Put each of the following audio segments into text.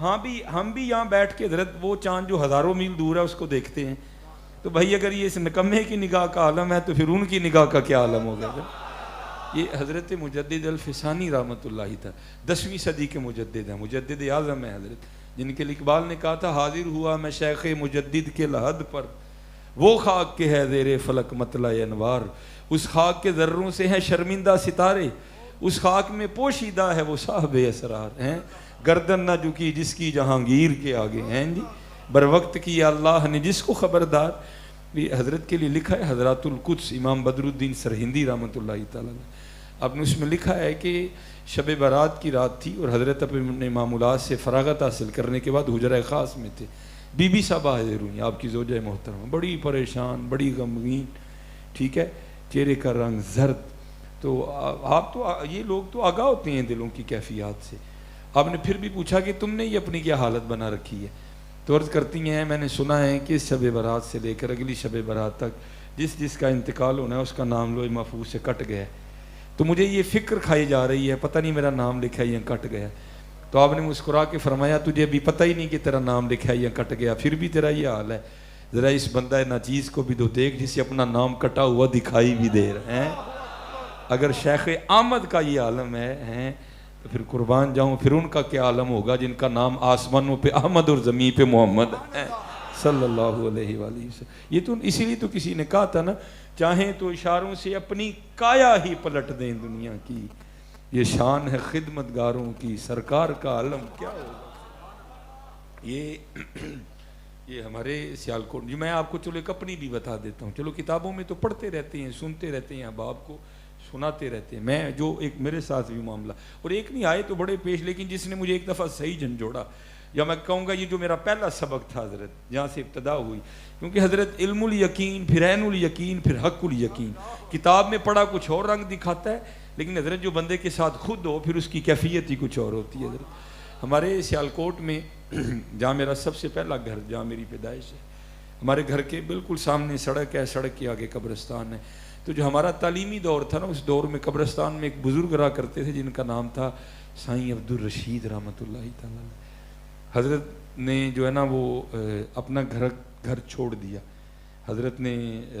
ہاں بھی ہم بھی یہاں بیٹھ کے حضرت وہ چاند جو ہزاروں میل دور ہے اس کو دیکھتے ہیں. تو بھائی اگر یہ اس نکمے کی نگاہ کا عالم ہے تو پھر ان کی نگاہ کا کیا عالم ہوگا. یہ حضرت مجدد الفسانی رحمۃ اللہ تھا, 10ویں صدی کے مجدد ہیں, مجدد اعظم ہیں حضرت, جن کے اقبال نے کہا تھا حاضر ہوا میں شیخ مجدد کے لحد پر, وہ خاک کے ہے زیر فلک مطلع انوار, اس خاک کے ذروں سے ہیں شرمندہ ستارے, اس خاک میں پوشیدہ ہے وہ صاحب اسرار ہیں, گردن نہ جھکی جس کی جہانگیر کے آگے ہیں جی, بر وقت کیا اللہ نے جس کو خبردار. یہ حضرت کے لیے لکھا ہے حضرات القدس امام بدر الدین سرہندی رحمۃ اللہ تعالیٰ نے, آپ نے اس میں لکھا ہے کہ شب برات کی رات تھی اور حضرت اپنے معمولات سے فراغت حاصل کرنے کے بعد حجرہ خاص میں تھے. بی بی صاحبہ حاضر ہوئی, آپ کی زوجہ محترمہ, بڑی پریشان, بڑی غمگین, ٹھیک ہے, چہرے کا رنگ زرد. تو آپ تو یہ لوگ تو آگاہ ہوتے ہیں دلوں کی کیفیات سے. آپ نے پھر بھی پوچھا کہ تم نے یہ اپنی کیا حالت بنا رکھی ہے. تو عرض کرتی ہیں میں نے سنا ہے کہ شب برات سے لے کر اگلی شب برات تک جس کا انتقال ہونا ہے اس کا نام لوح محفوظ سے کٹ گیا ہے. تو مجھے یہ فکر کھائی جا رہی ہے پتہ نہیں میرا نام لکھا ہے یا کٹ گیا. تو آپ نے مسکرا کے فرمایا تجھے بھی پتہ ہی نہیں کہ تیرا نام لکھا ہے یا کٹ گیا, پھر بھی تیرا یہ حال ہے. ذرا اس بندہ ناچیز کو بھی تو دیکھ جسے اپنا نام کٹا ہوا دکھائی بھی دے رہا ہے. اگر شیخ احمد کا یہ عالم ہے تو پھر قربان جاؤں, پھر ان کا کیا عالم ہوگا جن کا نام آسمانوں پہ احمد اور زمین پہ محمد ہے صلی اللہ علیہ وآلہ وسلم. یہ تو اسی لیے تو کسی نے کہا تھا نا, چاہیں تو اشاروں سے اپنی کایا ہی پلٹ دیں دنیا کی, یہ شان ہے خدمت گاروں کی, سرکار کا علم کیا ہوگا. یہ ہمارے سیالکوٹ جی, میں آپ کو چلو ایک اپنی بھی بتا دیتا ہوں. چلو کتابوں میں تو پڑھتے رہتے ہیں, سنتے رہتے ہیں, احباب کو سناتے رہتے ہیں. میں جو ایک میرے ساتھ بھی معاملہ, اور ایک نہیں آئے تو بڑے پیش, لیکن جس نے مجھے ایک دفعہ صحیح جھنجھوڑا, یا میں کہوں گا یہ جو میرا پہلا سبق تھا حضرت جہاں سے ابتدا ہوئی, کیونکہ حضرت علم الیقین, پھر عین الیقین, پھر حق الیقین. کتاب میں پڑھا کچھ اور رنگ دکھاتا ہے, لیکن حضرت جو بندے کے ساتھ خود ہو پھر اس کی کیفیت ہی کچھ اور ہوتی ہے. حضرت ہمارے سیالکوٹ میں جہاں میرا سب سے پہلا گھر, جہاں میری پیدائش ہے, ہمارے گھر کے بالکل سامنے سڑک ہے, سڑک کے آگے قبرستان ہے. تو جو ہمارا تعلیمی دور تھا نا, اس دور میں قبرستان میں ایک بزرگ رہا کرتے تھے جن کا نام تھا سائیں عبدالرشید رحمۃ اللہ تعالیٰ. حضرت نے جو ہے نا وہ اپنا گھر چھوڑ دیا. حضرت نے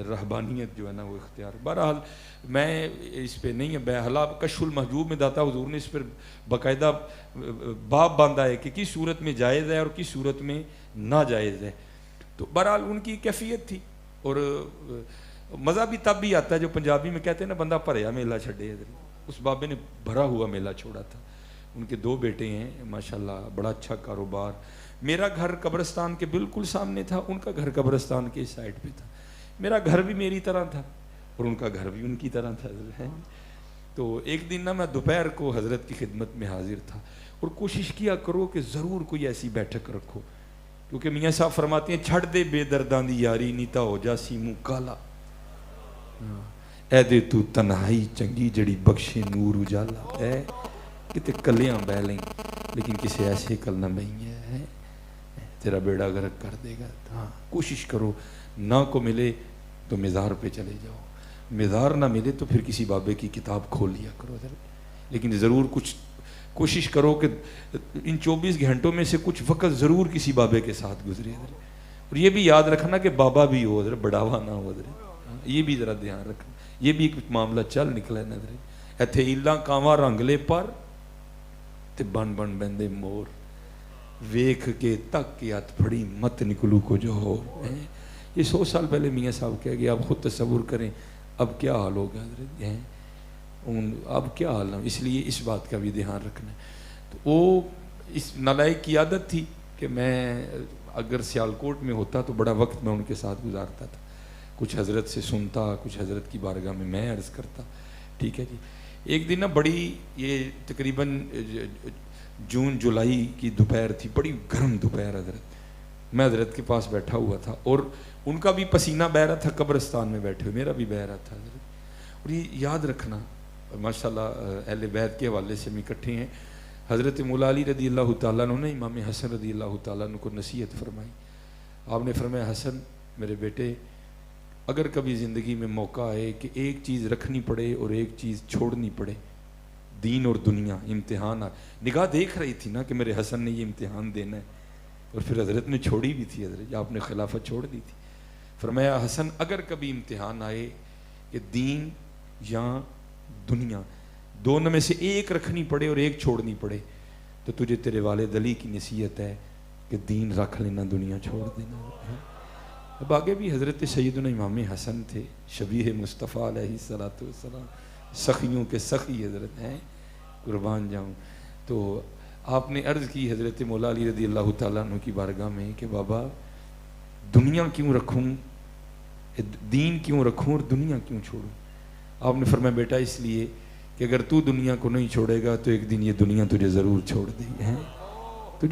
رہبانیت جو ہے نا وہ اختیار. بہرحال میں اس پہ نہیں ہے, بہرحال کشف المحجوب میں داتا حضور نے اس پر باقاعدہ باب باندھا ہے کہ کس صورت میں جائز ہے اور کس صورت میں ناجائز ہے. تو بہرحال ان کی کیفیت تھی, اور مزہ بھی تب بھی آتا ہے جو پنجابی میں کہتے ہیں نا بندہ بھریا میلہ چھڈے. اس بابے نے بھرا ہوا میلہ چھوڑا تھا. ان کے 2 بیٹے ہیں ماشاءاللہ, بڑا اچھا کاروبار. میرا گھر قبرستان کے بالکل سامنے تھا, ان کا گھر قبرستان کے سائڈ پہ تھا. میرا گھر بھی میری طرح تھا اور ان کا گھر بھی ان کی طرح تھا. تو ایک دن نا میں دوپہر کو حضرت کی خدمت میں حاضر تھا, اور کوشش کیا کرو کہ ضرور کوئی ایسی بیٹھک رکھو, کیونکہ میاں صاحب فرماتے ہیں چھڑ دے بے درداں دی یاری نیتا ہو جا سی منہ کالا, اے دے تو تنہائی چنگی جڑی بخشے نور اجالا. ہے کتے کلیاں بہ لیں لیکن کسی ایسے کل نہ بہی ہے, تیرا بیڑا غرق کر دے گا. ہاں کوشش کرو, نہ کو ملے تو مزار پہ چلے جاؤ, مزار نہ ملے تو پھر کسی بابے کی کتاب کھول لیا کرو. لیکن ضرور کچھ کوشش کرو کہ ان 24 گھنٹوں میں سے کچھ وقت ضرور کسی بابے کے ساتھ گزرے. اور یہ بھی یاد رکھنا کہ بابا بھی ہو ادھر, بڑھاوا نہ ہو ادھر, یہ بھی ذرا دھیان رکھنا. یہ بھی ایک معاملہ چل نکلا ہے نظر. ایتھے ایلاں کاواں رنگلے پر تے بن بن بندے مور, ویکھ کے تک کے ہاتھ پھڑی مت نکلو کو جو ہو. یہ 100 سال پہلے میاں صاحب کہہ گئے, آپ خود تصور کریں اب کیا حال ہوگا حضرت, اب کیا حال ہے. اس لیے اس بات کا بھی دھیان رکھنا ہے. تو وہ اس نالائق کی عادت تھی کہ میں اگر سیالکوٹ میں ہوتا تو بڑا وقت میں ان کے ساتھ گزارتا تھا, کچھ حضرت سے سنتا, کچھ حضرت کی بارگاہ میں عرض کرتا. ٹھیک ہے جی. ایک دن نا بڑی, یہ تقریباً جون جولائی کی دوپہر تھی, بڑی گرم دوپہر. حضرت میں حضرت کے پاس بیٹھا ہوا تھا, اور ان کا بھی پسینہ بہ رہا تھا قبرستان میں بیٹھے ہوئے, میرا بھی بہ رہا تھا حضرت. اور یہ یاد رکھنا ماشاءاللہ اہل بیت کے حوالے سے ہم اکٹھے ہیں. حضرت مولا علی رضی اللہ تعالیٰ عنہ نے امام حسن رضی اللہ تعالیٰ عنہ کو نصیحت فرمائی. آپ نے فرمایا حسن میرے بیٹے, اگر کبھی زندگی میں موقع آئے کہ ایک چیز رکھنی پڑے اور ایک چیز چھوڑنی پڑے, دین اور دنیا امتحان نگاہ دیکھ رہی تھی نا کہ میرے حسن نے یہ امتحان دینا ہے، اور پھر حضرت نے چھوڑی بھی تھی، حضرت آپ نے خلافت چھوڑ دی تھی. فرمایا حسن اگر کبھی امتحان آئے کہ دین یا دنیا دونوں میں سے ایک رکھنی پڑے اور ایک چھوڑنی پڑے، تو تجھے تیرے والد علی کی نصیحت ہے کہ دین رکھ لینا، دنیا چھوڑ دینا. اب آگے بھی حضرت سیدنا امام حسن تھے، شبیہ مصطفیٰ علیہ الصلوۃ والسلام، سخیوں کے سخی حضرت ہیں، قربان جاؤں. تو آپ نے عرض کی حضرت مولا علی رضی اللہ تعالیٰ عنہ کی بارگاہ میں کہ بابا دنیا کیوں رکھوں، دین کیوں رکھوں اور دنیا کیوں چھوڑوں؟ آپ نے فرمایا بیٹا اس لیے کہ اگر تو دنیا کو نہیں چھوڑے گا تو ایک دن یہ دنیا تجھے ضرور چھوڑ دے گی. تو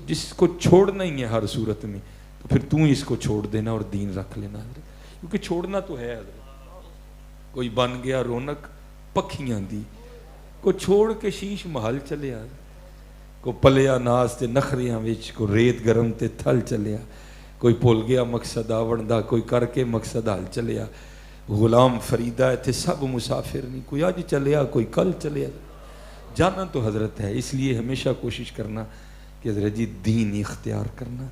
جس کو چھوڑنا ہی ہے ہر صورت میں، تو پھر تو اس کو چھوڑ دینا اور دین رکھ لینا حضرت، کیونکہ چھوڑنا تو ہے حضرت. کوئی بن گیا رونق پکھیاں دی، کو چھوڑ کے شیش محل چلیا، کو پلیا ناز تے نخریاں وچ، کو ریت گرم تے تھل چلیا. کوئی بھول گیا مقصد آون دا، کوئی کر کے مقصد حل چلیا. غلام فریدہ تھے سب مسافر نہیں، کوئی آج چلیا کوئی کل چلیا. جانا تو حضرت ہے، اس لیے ہمیشہ کوشش کرنا کہ حضرت جی دین اختیار کرنا،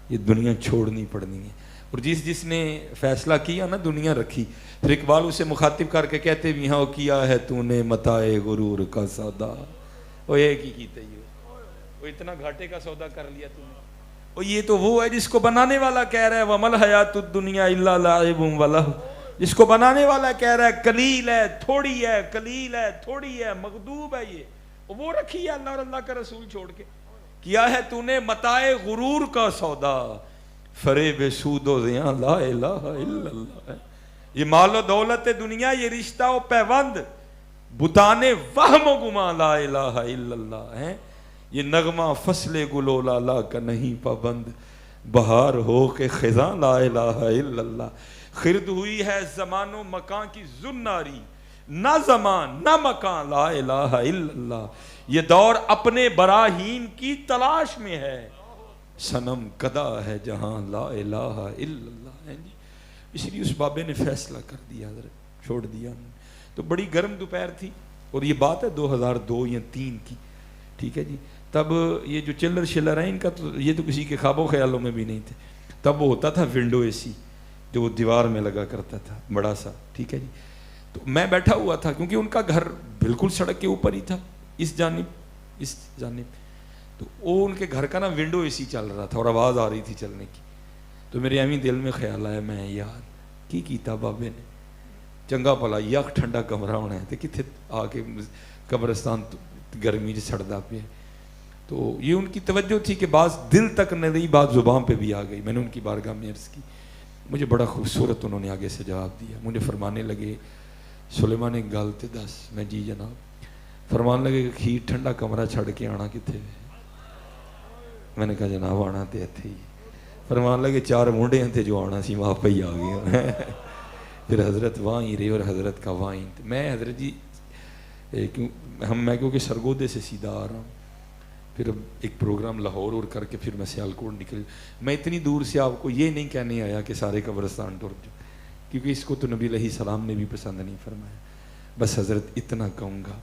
یہ دنیا چھوڑنی پڑنی ہے. اور جس نے فیصلہ کیا نا دنیا رکھی، پھر اقبال اسے مخاطب کر کے کہتے بھی ہاں کیا ہے تو نے متاع غرور کا سودا. وہ ایک ہی کیتا ہی وہ اتنا گھاٹے کا سودا کر لیا تو نے. اور یہ تو وہ ہے جس کو بنانے والا کہہ رہا ہے وَمَا الْحَيَاةُ الدُّنْيَا إِلَّا لَعِبٌ وَلَهْوٌ. جس کو بنانے والا کہہ رہا ہے قلیل ہے، تھوڑی ہے، قلیل ہے، تھوڑی ہے، مغضوب ہے یہ، وہ رکھی ہے اللہ اور اللہ کا رسول چھوڑ کے. کیا ہے تو نے متاع غرور کا سودا، فریب سود و زیاں لا الہ الا اللہ. یہ مال و دولت دنیا، یہ رشتہ و پیوند، بتانے وہم و گمان لا الہ الا اللہ ہے. یہ نغمہ فصل گل و لالا کا نہیں پابند، بہار ہو کے خزاں لا الہ الا اللہ. خرد ہوئی ہے زمان و مکان کی زناری، نہ زمان نہ مکان لا الہ الا اللہ. یہ دور اپنے براہین کی تلاش میں ہے، صنم کدا ہے جہاں لا الہ الا اللہ ہے. اس لیے اس بابے نے فیصلہ کر دیا حضرت، چھوڑ دیا. تو بڑی گرم دوپہر تھی، اور یہ بات ہے 2002 یا 2003 کی، ٹھیک ہے جی. تب یہ جو چلر شلر ہیں ان کا تو یہ تو کسی کے خواب و خیالوں میں بھی نہیں تھے. تب وہ ہوتا تھا ونڈو اے سی جو وہ دیوار میں لگا کرتا تھا بڑا سا، ٹھیک ہے جی. تو میں بیٹھا ہوا تھا کیونکہ ان کا گھر بالکل سڑک کے اوپر ہی تھا، اس جانب. تو وہ ان کے گھر کا نا ونڈو اے سی چل رہا تھا اور آواز آ رہی تھی چلنے کی. تو میرے ایویں دل میں خیال آیا میں یار کی کیتا بابے نے، چنگا بھلا یک ٹھنڈا کمرہ ہونا ہے تو کتنے آ کے قبرستان گرمی سے سڑتا پہ. تو یہ ان کی توجہ تھی کہ بعض دل تک نہ رہی، بات زبان پہ بھی آ گئی. میں نے ان کی بارگاہ میں عرض کی، مجھے بڑا خوبصورت انہوں نے آگے سے جواب دیا. مجھے فرمانے لگے سلیمان ایک گل تے دس. میں جی جناب. فرمانے لگے کہ ہیٹ ٹھنڈا کمرہ چھڑ کے آنا کتنے. میں نے کہا جناب آنا تے اتھے ہی. فرمان لگے 4 مونڈے ہیں تھے جو آنا سی وہاں پہ ہی آ گئے. پھر حضرت وہاں ہی رہے اور حضرت کا وہاں ہی. میں حضرت جی میں کیونکہ سرگودے سے سیدھا آ رہا ہوں، پھر ایک پروگرام لاہور اور کر کے پھر میں سیالکوٹ نکل. میں اتنی دور سے آپ کو یہ نہیں کہنے آیا کہ سارے قبرستان ٹر جاؤ، کیونکہ اس کو تو نبی علیہ السلام نے بھی پسند نہیں فرمایا. بس حضرت اتنا کہوں گا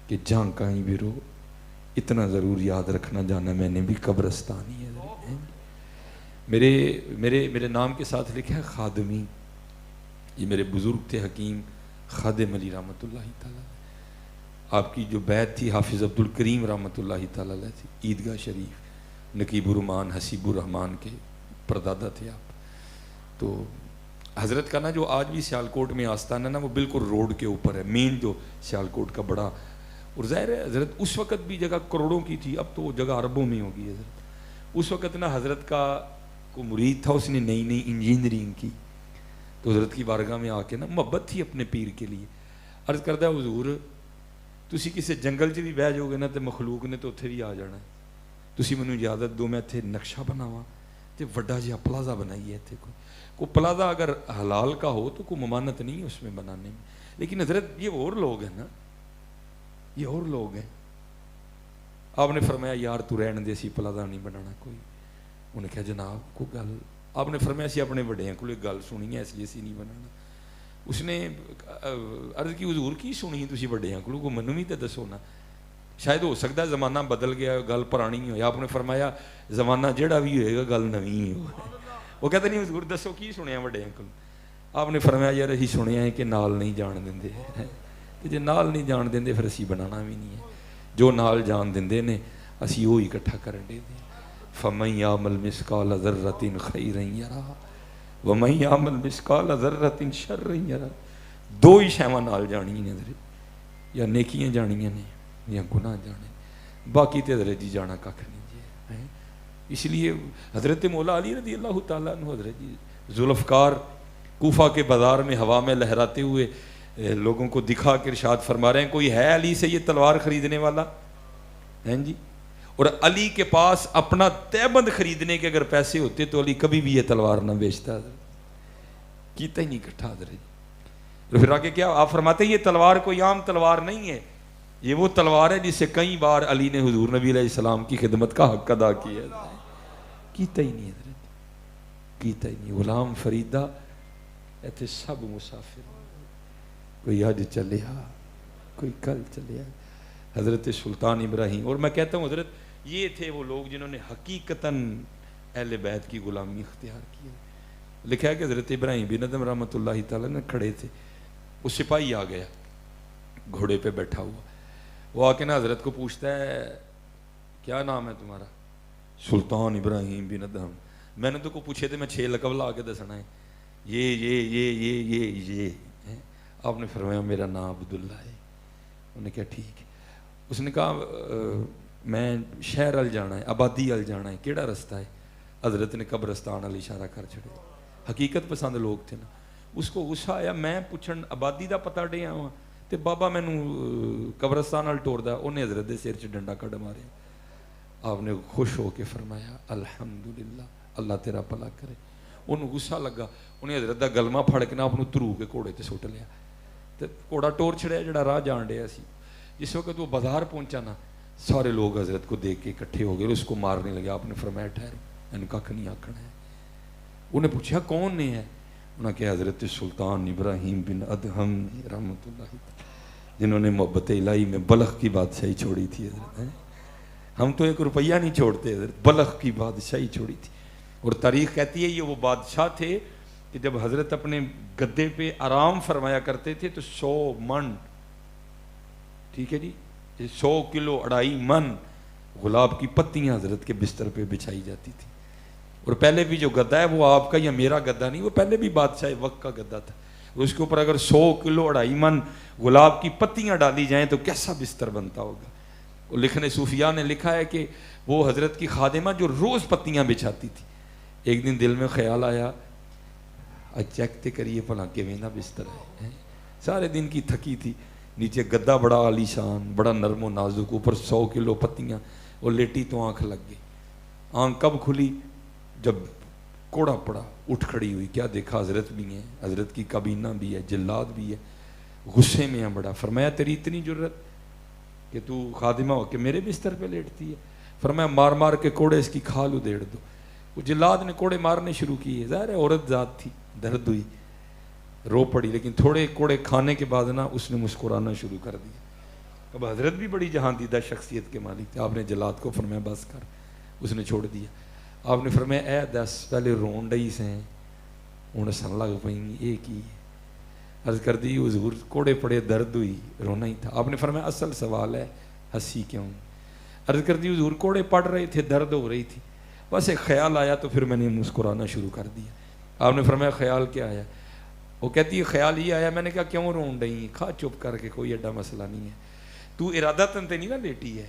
کہ جہاں کہیں بھی رو اتنا ضرور یاد رکھنا جانا میں نے بھی قبرستان ہی ہے. میرے نام کے ساتھ لکھا ہے خادمی. یہ میرے بزرگ تھے حکیم خادم علی رحمۃ اللہ تعالیٰ. آپ کی جو بیعت تھی حافظ عبد الکریم رحمۃ اللہ تعالیٰ تھی، عیدگاہ شریف، نقیب الرحمان حسیب الرحمان کے پردادا تھے آپ. تو حضرت کا نا جو آج بھی سیالکوٹ میں آستان ہے نا، وہ بالکل روڈ کے اوپر ہے، مین جو سیالکوٹ کا بڑا. اور ظاہر ہے حضرت اس وقت بھی جگہ کروڑوں کی تھی، اب تو وہ جگہ اربوں میں ہوگی. حضرت اس وقت نا حضرت کا کو مرید تھا، اس نے نئی انجینئرنگ کی. تو حضرت کی بارگاہ میں آ کے نا محبت تھی اپنے پیر کے لیے. عرض کرتا ہے حضور تسی کسی جنگل چ بھی بہ جاؤ گے نا تو مخلوق نے تو اتھے بھی آ جانا ہے. تسی مینوں اجازت دو میں اتھے نقشہ بناواں تے وڈا جہا پلازا بنائیے. اتھے کوئی پلازا اگر حلال کا ہو تو کوئی ممانت نہیں ہے اس میں بنانے میں. لیکن حضرت یہ اور لوگ ہیں نا، یہ اور لوگ ہیں. آپ نے فرمایا یار تو رہن دے، سی پلازا نہیں بنانا کوئی. انہیں کہا جناب کو گل. آپ نے فرمایا سی اپنے وڈیاں کو گل سنی ہے اس لیے سی نہیں بنانا. اس نے عرض کی حضور کی سنی تسی بڑیاں کولوں کو منوں بھی تے دسو نا, شاید ہو سکتا ہے زمانہ بدل گیا, گل پرانی ہوئی. آپ نے فرمایا زمانہ جہاں بھی ہوئے گا گل نویں ہو. وہ کہتے نہیں حضور دسو کی سنیا وڈیاں کولوں. آپ نے فرمایا یار اسی سنیا ہے کہ نال نہیں جان دیں, تو جے نال نہیں جان دیں پھر اسی بنانا بھی نہیں ہے. جو نال جان دیں نے اسی وہی اکٹھا کرن دے دیں. فَمَن يَعْمَلْ مِثْقَالَ ذَرَّةٍ خَيْرًا يَرَهُ وَمَن يَعْمَلْ مِثْقَالَ ذَرَّةٍ شَرًّا يَرَهُ. دو ہی شیواں نال جانیاں نے, یا نیکیاں جانیاں نے یا گناہ جانے, باقی تے حضرت جی جانا کھ نہیں جی. اس لیے حضرت مولا علی رضی اللہ تعالیٰ عنہ حضرت جی ذوالفقار کوفہ کے بازار میں ہوا میں لہراتے ہوئے لوگوں کو دکھا کے ارشاد فرما رہے ہیں کوئی ہے علی سے یہ تلوار خریدنے والا ہیں جی. اور علی کے پاس اپنا تیبند خریدنے کے اگر پیسے ہوتے تو علی کبھی بھی یہ تلوار نہ بیچتا, کیتا ہی نہیں اکٹھا حضرت جی. پھر آگے کیا آپ فرماتے ہیں یہ تلوار کوئی عام تلوار نہیں ہے, یہ وہ تلوار ہے جس سے کئی بار علی نے حضور نبی علیہ السلام کی خدمت کا حق ادا کیا ہے. کیتا ہی نہیں حضرت, کیتا ہی نہیں. غلام فریدہ ایتھے سب مسافر, کوئی آج چلیا کوئی کل چلیا. حضرت سلطان ابراہیم, اور میں کہتا ہوں حضرت یہ تھے وہ لوگ جنہوں نے حقیقتاً اہل بیت کی غلامی اختیار کی. لکھا ہے کہ حضرت ابراہیم بن ادم رحمۃ اللہ تعالیٰ نے کھڑے تھے, وہ سپاہی آ گیا گھوڑے پہ بیٹھا ہوا, وہ آ کے نا حضرت کو پوچھتا ہے کیا نام ہے تمہارا؟ سلطان ابراہیم بن ادم. میں نے تو کو پوچھے تھے میں 6 لقب لا کے دسنا ہے, یہ آپ نے فرمایا میرا نام عبداللہ ہے. انہوں نے کہا ٹھیک ہے. اس نے کہا میں شہر ال جانا ہے, آبادی ال جانا ہے, کیڑا رستہ ہے؟ حضرت نے قبرستان ال اشارہ کر چھڑے. حقیقت پسند لوگ تھے نا. اس کو غصہ آیا, میں پوچھن آبادی دا پتہ ڈیا ہوا تے بابا مینوں قبرستان ال ٹوردا. انہیں حضرت دے سر چ ڈنڈا کڈ ماریا. آپ نے خوش ہو کے فرمایا الحمدللہ اللہ تیرا بھلا کرے. انہوں غصہ لگا, انہیں حضرت دا گلمہ پھڑ کے نا اپنوں ترو کے گھوڑے تے سٹ لیا تے گھوڑا ٹور چھڑیا جڑا راہ جان ڈیا سی. جس وقت وہ بازار پہنچا نا سارے لوگ حضرت کو دیکھ کے اکٹھے ہو گئے, اس کو مارنے لگے. آپ نے فرمایا ٹھہرو, ان کا کھ نہیں آکھنا ہے. انہیں پوچھا کون نے ہے؟ انہوں نے کہا حضرت سلطان ابراہیم بن ادہم رحمۃ اللہ جنہوں نے محبت الہی میں بلخ کی بادشاہی چھوڑی تھی. حضرت ہم تو 1 روپیہ نہیں چھوڑتے, حضرت بلخ کی بادشاہی چھوڑی تھی. اور تاریخ کہتی ہے یہ وہ بادشاہ تھے کہ جب حضرت اپنے گدے پہ آرام فرمایا کرتے تھے تو 100 من, ٹھیک ہے جی, 100 کلو 2.5 من گلاب کی پتیاں حضرت کے بستر پہ بچھائی جاتی تھی. اور پہلے بھی جو گدا ہے وہ آپ کا یا میرا گدا نہیں, وہ پہلے بھی بادشاہ وقت کا گدا تھا. اس کے اوپر اگر 100 کلو 2.5 من گلاب کی پتیاں ڈالی جائیں تو کیسا بستر بنتا ہوگا. وہ لکھنے صوفیاء نے لکھا ہے کہ وہ حضرت کی خادمہ جو روز پتیاں بچھاتی تھی, ایک دن دل میں خیال آیا چیک تے کریے بھلا کیویں دا بستر ہے. سارے دن کی تھکی تھی, نیچے گدا بڑا عالی شان بڑا نرم و نازک, اوپر 100 کلو پتیاں. وہ لیٹی تو آنکھ لگ گئی. آنکھ کب کھلی؟ جب کوڑا پڑا, اٹھ کھڑی ہوئی, کیا دیکھا حضرت بھی ہیں, حضرت کی کابینہ بھی ہے, جلاد بھی ہے. غصے میں ہیں بڑا. فرمایا تیری اتنی جرت کہ تو خادمہ ہو کے میرے بستر پہ لیٹتی ہے؟ فرمایا مار مار کے کوڑے اس کی کھال ادھیڑ دو. وہ جلاد نے کوڑے مارنے شروع کیے. ظاہر ہے عورت ذات تھی, درد ہوئی, رو پڑی, لیکن تھوڑے کوڑے کھانے کے بعد نا اس نے مسکرانا شروع کر دیا. اب حضرت بھی بڑی جہاندیدہ شخصیت کے مالک تھے. آپ نے جلاد کو فرمایا بس کر, اس نے چھوڑ دیا. آپ نے فرمایا اے دس پہلے رون ڈئی سے ہوں سن لگ پئیں, یہ کی عرض کر دی حضور کوڑے پڑے درد ہوئی رونا ہی تھا. آپ نے فرمایا اصل سوال ہے ہنسی کیوں؟ عرض کر دی حضور کوڑے پڑ رہے تھے, درد ہو رہی تھی, بس ایک خیال آیا تو پھر میں نے مسکرانا شروع کر دیا. آپ نے فرمایا خیال کیا آیا؟ وہ کہتی ہے خیال یہ آیا. میں نے کہا کیوں رون ڈئی؟ کھا چپ کر کے, کوئی ایڈا مسئلہ نہیں ہے. تو ارادتاً تے نہیں نا لیٹی ہے,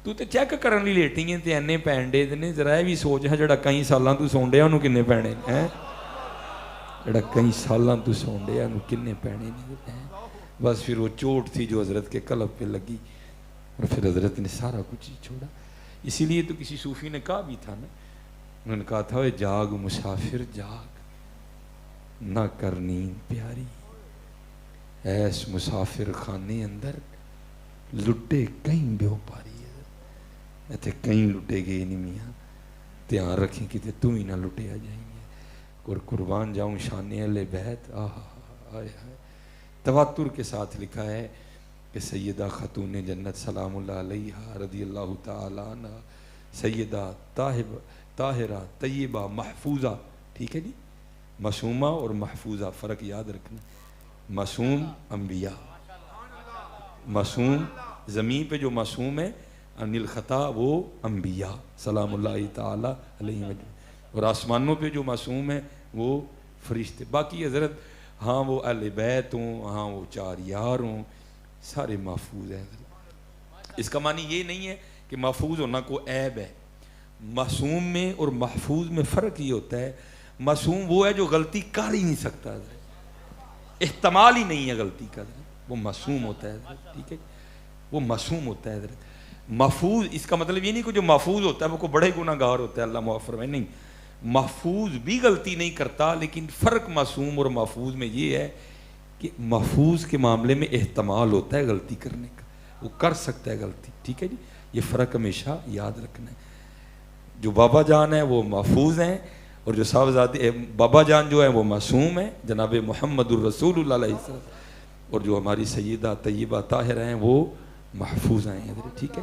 تو تے چیک کرن لی لیٹی ہیں تے اینے پینڈے نے. ذرا یہ بھی سوچ ہے جڑا کئی سالاں تو سون ڈیا انہوں کنے پینے ہیں, جڑا کئی سالاں تو سون ڈیا انہوں کنے پینے ہیں. بس پھر وہ چوٹ تھی جو حضرت کے قلب پہ لگی, اور پھر حضرت نے سارا کچھ ہی چھوڑا. اسی لیے تو کسی صوفی نے کہا بھی تھا نا, انہوں نے کہا تھا وہ جاگ مسافر جاگ نہ کر نیند پیاری, ایس مسافر خانے اندر لٹے کہیں بیو پاری. ایتھے کہیں لٹے گئے نہیں میاں, دھیان رکھیں کہ تو ہی نہ لٹے آ جائیں گے. اور قربان جاؤں شان اہل بیت, تواتر کے ساتھ لکھا ہے کہ سیدہ خاتون جنت سلام اللہ علیہا رضی اللہ تعالی عنہ، سیدہ طاہرہ طیبہ محفوظہ، ٹھیک ہے جی، معصومہ اور محفوظہ فرق یاد رکھنا۔ معصوم انبیاء، معصوم زمین پہ جو معصوم ہے عن الخطا وہ انبیاء سلام اللہ تعالی علیہ وسلم، اور آسمانوں پہ جو معصوم ہے وہ فرشتے۔ باقی حضرت ہاں وہ اہل بیت ہوں، ہاں وہ چار یار ہوں، سارے محفوظ ہیں حضرت۔ اس کا معنی یہ نہیں ہے کہ محفوظ ہونا کوئی عیب ہے۔ معصوم میں اور محفوظ میں فرق یہ ہوتا ہے، معصوم وہ ہے جو غلطی کر ہی نہیں سکتا حضرت، احتمال ہی نہیں ہے غلطی کا حضرت، وہ معصوم ہوتا ہے حضرت، ٹھیک ہے، وہ معصوم ہوتا ہے حضرت۔ محفوظ اس کا مطلب یہ نہیں کہ جو محفوظ ہوتا ہے وہ کوئی بڑے گناہ گار ہوتا ہے، اللہ معاف فرمائے، نہیں، محفوظ بھی غلطی نہیں کرتا، لیکن فرق معصوم اور محفوظ میں یہ ہے کہ محفوظ کے معاملے میں احتمال ہوتا ہے غلطی کرنے کا، وہ کر سکتا ہے غلطی، ٹھیک ہے جی، یہ فرق ہمیشہ یاد رکھنا ہے۔ جو بابا جان ہیں وہ محفوظ ہیں، اور جو صاحبزادے بابا جان جو ہیں وہ معصوم ہیں، جناب محمد الرسول اللہ علیہ وسلم، اور جو ہماری سیدہ طیبہ طاہرہ ہیں وہ محفوظ ہیں حضرت، ٹھیک ہے۔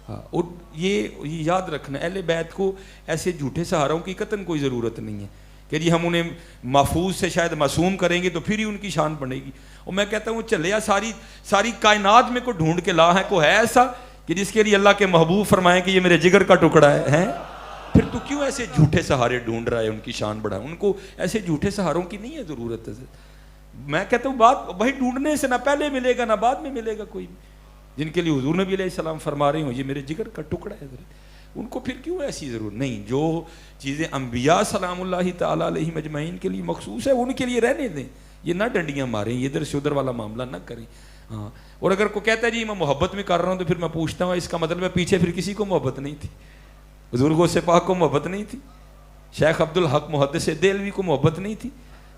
اور یہ یاد رکھنا، اہل بیت کو ایسے جھوٹے سہاروں کی قطعاً کوئی ضرورت نہیں ہے کہ جی ہم انہیں محفوظ سے شاید معصوم کریں گے تو پھر ہی ان کی شان بڑھے گی۔ اور میں کہتا ہوں چلیا ساری کائنات میں کو ڈھونڈ کے لا ہے، کو ہے ایسا کہ جس کے لیے اللہ کے محبوب فرمائیں کہ یہ میرے جگر کا ٹکڑا ہے، پھر تو کیوں ایسے جھوٹے سہارے ڈھونڈ رہا ہے ان کی شان بڑھائے؟ ان کو ایسے جھوٹے سہاروں کی نہیں ہے ضرورت ہے۔ میں کہتا ہوں بات وہی ڈھونڈنے سے نہ پہلے ملے گا نہ بعد میں ملے گا کوئی، جن کے لیے حضور نبی علیہ السلام فرما رہے ہوں یہ میرے جگر کا ٹکڑا ہے حضرت، ان کو پھر کیوں ایسی ضرورت نہیں؟ جو چیزیں انبیاء سلام اللہ تعالیٰ علیہ مجمعین کے لیے مخصوص ہے ان کے لیے رہنے دیں، یہ نہ ڈنڈیاں ماریں، یہ ادھر سے ادھر والا معاملہ نہ کریں۔ ہاں، اور اگر کوئی کہتا ہے جی میں محبت میں کر رہا ہوں تو پھر میں پوچھتا ہوں اس کا مطلب ہے پیچھے پھر کسی کو محبت نہیں تھی؟ حضور غوث پاک کو محبت نہیں تھی؟ شیخ عبدالحق محدث دہلوی کو محبت نہیں تھی؟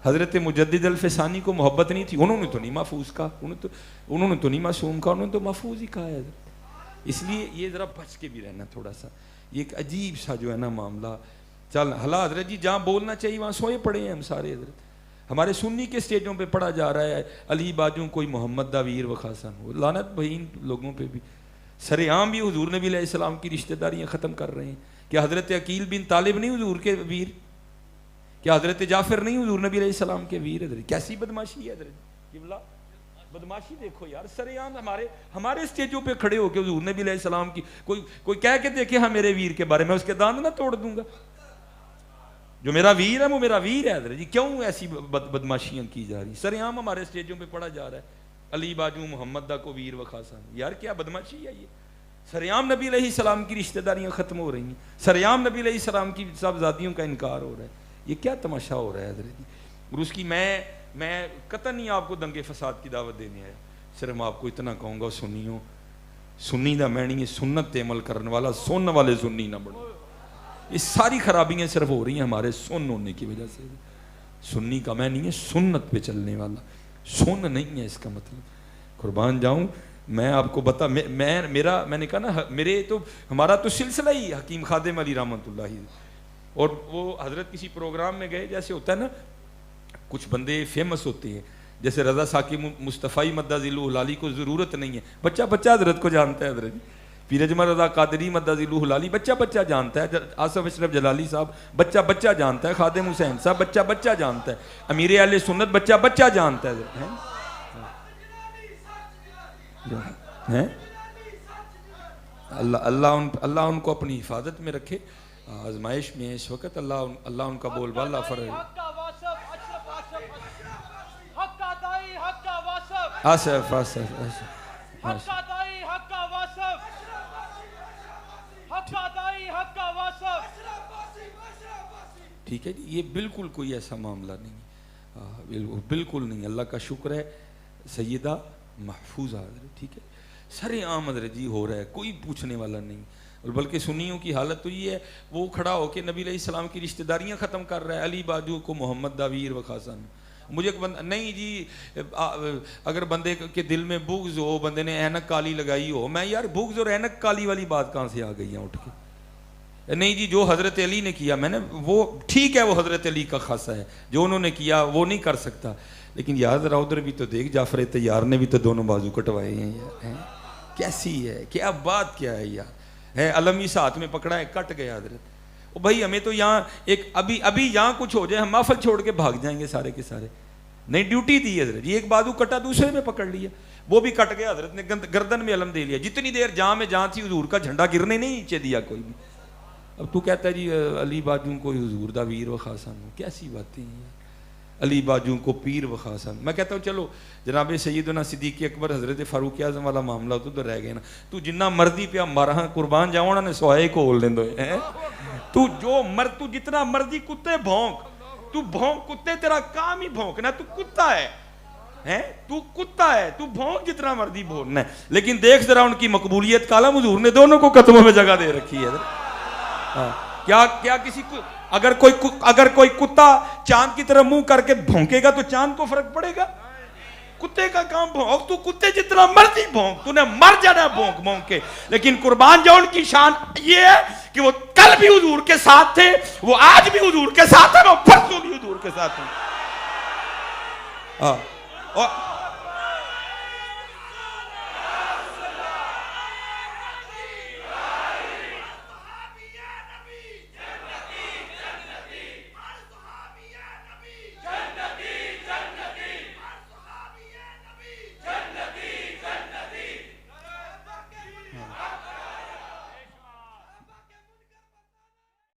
حضرت مجدد الفسانی کو محبت نہیں تھی؟ انہوں نے تو نہیں محفوظ کہا، انہوں نے تو نہیں معصوم کہا، انہوں نے تو محفوظ ہی کہا ہے حضرت۔ اس لیے یہ ذرا بچ کے بھی رہنا تھوڑا سا، یہ ایک عجیب سا جو ہے نا معاملہ چل حلا حضرت جی جہاں بولنا چاہیے وہاں سوئے پڑے ہیں ہم سارے حضرت۔ ہمارے سنی کے سٹیجوں پہ پڑھا جا رہا ہے علی باجوں کوئی محمد داویر وخاصن ہو، لعنت بھائی ان لوگوں پہ بھی۔ سر عام بھی حضور نبی علیہ السلام کی رشتہ داریاں ختم کر رہے ہیں۔ کیا حضرت عقیل بن طالب نہیں حضور کے ویر؟ کیا حضرت جعفر نہیں حضور نبی علیہ السلام کے ویر؟ حضرت کیسی بدماشی ہے حضرت، بدماشی دیکھو یار، سر عام ہمارے سٹیجوں پہ کھڑے ہو کے حضور نبی علیہ السلام کی کوئی کہہ کے دیکھے ہاں میرے ویر کے بارے میں، اس کے داند نہ توڑ دوں گا۔ جو میرا ویر ہے وہ میرا ویر ہے حضرت جی، کیوں ایسی بدماشیاں کی جا رہی؟ سر عام ہمارے سٹیجوں پہ پڑھا جا رہا ہے علی باجو محمد دا کو ویر وخاصن، یار کیا بدماشی ہے یہ؟ سر عام نبی علیہ السلام کی رشتہ داریاں ختم ہو رہی ہیں، سر عام نبی علیہ السلام کی صاحبزادیوں کا انکار ہو رہا ہے، یہ کیا تماشا ہو رہا ہے حضرت جی؟ اور اس کی میں قطعاً نہیں آپ کو دنگے فساد کی دعوت دینے آیا، صرف میں آپ کو اتنا کہوں گا سنیوں، سنی دا میں نہیں سنت عمل کرنے والا، سن والے سنی نہ بڑھو۔ یہ ساری خرابیاں صرف ہو رہی ہیں ہمارے سن ہونے کی وجہ سے۔ سنی کا میں نہیں ہے سنت پہ چلنے والا، سن نہیں ہے اس کا مطلب، قربان جاؤں میں آپ کو بتا، میں نے کہا نا ہمارا تو سلسلہ ہی حکیم خادم علی رحمۃ اللہ، اور وہ حضرت کسی پروگرام میں گئے، جیسے ہوتا ہے نا کچھ بندے فیمس ہوتے ہیں، جیسے رضا ثاقب مصطفی مدہ ذیلہ ہلالی کو ضرورت نہیں ہے، بچہ حضرت کو جانتا ہے حضرت، پیر اجمل رضا قادری مدہ ذیلہ ہلالی بچہ جانتا ہے، آصف اشرف جلالی صاحب بچہ جانتا ہے، خادم حسین صاحب بچہ جانتا ہے، امیر اہل سنت بچہ جانتا ہے۔ اللہ ان کو اپنی حفاظت میں رکھے، آزمائش میں ہے اس وقت، اللہ ان کا بول بالا فرے۔ آصف ٹھیک ہے جی، یہ بالکل کوئی ایسا معاملہ نہیں، بالکل نہیں، اللہ کا شکر ہے سیدہ محفوظ حضرت، ٹھیک ہے، سر عام حضرت جی ہو رہا ہے، کوئی پوچھنے والا نہیں، اور بلکہ سنیوں کی حالت تو یہ ہے وہ کھڑا ہو کے نبی علیہ السلام کی رشتہ داریاں ختم کر رہا ہے، علی باجو کو محمد داویر وخاصن۔ مجھے نہیں جی، اگر بندے کے دل میں بغض ہو، بندے نے اینک کالی لگائی ہو، میں یار بغض اور اینک کالی والی بات کہاں سے آ گئی ہیں اٹھ کے؟ نہیں جی جو حضرت علی نے کیا میں نے وہ ٹھیک ہے، وہ حضرت علی کا خاصہ ہے، جو انہوں نے کیا وہ نہیں کر سکتا، لیکن یار ذرا ادھر بھی تو دیکھ، جعفر طیار نے بھی تو دونوں بازو کٹوائے ہیں یار، کیسی ہے، کیا بات کیا ہے یار، ہے علمی ہاتھ میں پکڑا ہے کٹ گیا حضرت۔ او بھائی ہمیں تو یہاں ایک ابھی یہاں کچھ ہو جائے ہم محفل چھوڑ کے بھاگ جائیں گے سارے کے سارے، نہیں ڈیوٹی دی حضرت، یہ ایک بازو کٹا دوسرے میں پکڑ لیا، وہ بھی کٹ گیا، حضرت نے گردن میں علم دے لیا، جتنی دیر جہاں میں جہاں تھی حضور کا جھنڈا گرنے نہیں نیچے دیا کوئی بھی۔ اب تو کہتا ہے جی علی باجوں کو حضور دا ویر و خاصان، کیسی باتیں ہیں، علی باجوں کو پیر و خاصان۔ میں کہتا ہوں چلو جناب سیدنا صدیق اکبر حضرت فاروق اعظم والا معاملہ تو رہ گئے نا، تو جنہ مرضی پہ مارا قربان جاؤں نے سوائے کھول دیں دو، تو جو تو جتنا مرضی کتے بھونک، تو بھونک کتے، تیرا کام ہی بھونکنا، تو کتا ہے، تو کتا ہے، تو بھونک جتنا مرضی بھونکنا ہے، لیکن دیکھ ذرا ان کی مقبولیت کا عالم، حضور نے دونوں کو قدموں میں جگہ دے رکھی ہے۔ کیا کسی کو اگر کوئی کتا چاند کی طرف منہ کر کے بھونکے گا تو چاند کو فرق پڑے گا؟ کتے کا کام بھونک، تو کتے جتنا مرضی بھونک، تو نے مر جانا بھونک کے، لیکن قربان جاؤں کی شان یہ ہے کہ وہ کل بھی حضور کے ساتھ تھے، وہ آج بھی حضور کے ساتھ ہیں، وہ پرسوں بھی حضور کے ساتھ ہیں۔